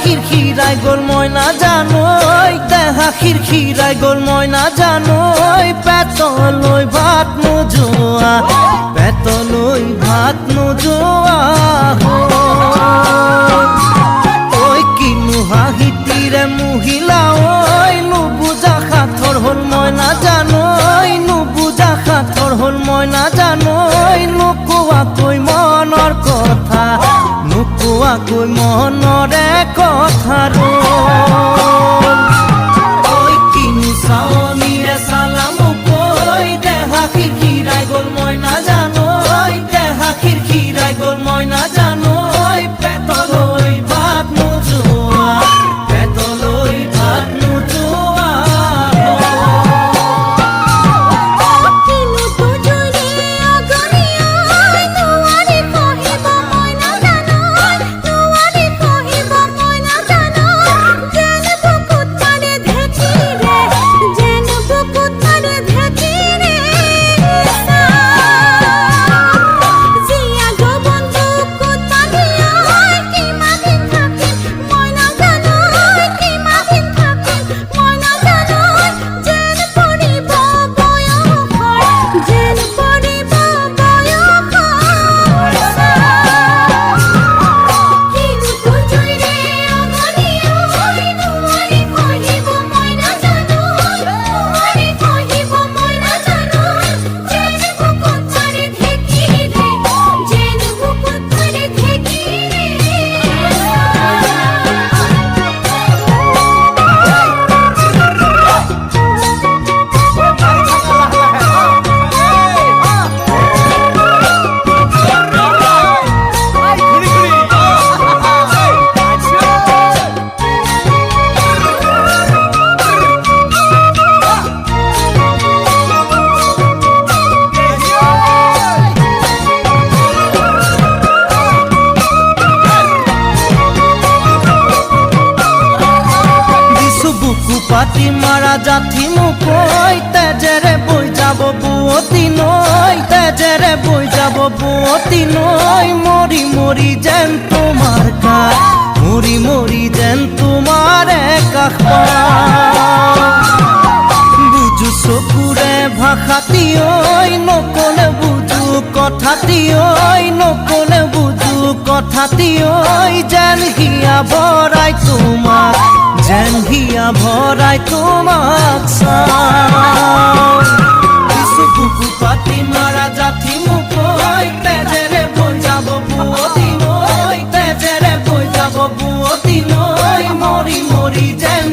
খিৰখিৰাই গ'ল মই নাজানো, দেহা খিৰখিৰাই গ'ল মই নাজানো, পেটলৈ ভাত নোযোৱা, পেটলৈ ভাত নোযোৱা ঐ কিনো হাঁহিতিৰে মহিলা ঐ নুবুজা সাঁথৰ হ'ল মই নাজানো, নুবুজা সাঁথৰ হ'ল মই নাজানো, নোকোৱাকৈ মনৰ কথা, নোকোৱাকৈ মনৰে কথা ঐ কিনো চাৱনিৰে চালাম কৈ, দেহা খিৰখিৰাই গ'ল মই নাজানো, দেহা খিৰখিৰাই গ'ল মই নাজানো, পেটলৈ ভাত নোযোৱা, পেটলৈ ভাত নোযোৱা পাতি মাৰা জাঠি মুকৈ, তেজেৰে বৈ যাব বুৱতী নৈ, তেজেৰে বৈ যাব বুৱতী নৈ, মৰি মৰি যেন তোমাৰ কাষ, মৰি মৰি যেন তোমাৰে কাষ বুজো চকুৰে ভাষাতি ঐ, নকলে বুজো কথাতি ঐ, নকলে বুজো কথাতি ঐ, যেন হিয়া ভৰাই তোমাক, যেন হিয়া ভৰাই তোমাক চাওঁ, কিছু বুকু পাতি মাৰা জাঠি মুকৈ, তেজেৰে বৈ যাব বুৱতী নৈ, তেজেৰে বৈ যাব বুৱতী নৈ, মৰি মৰি যেন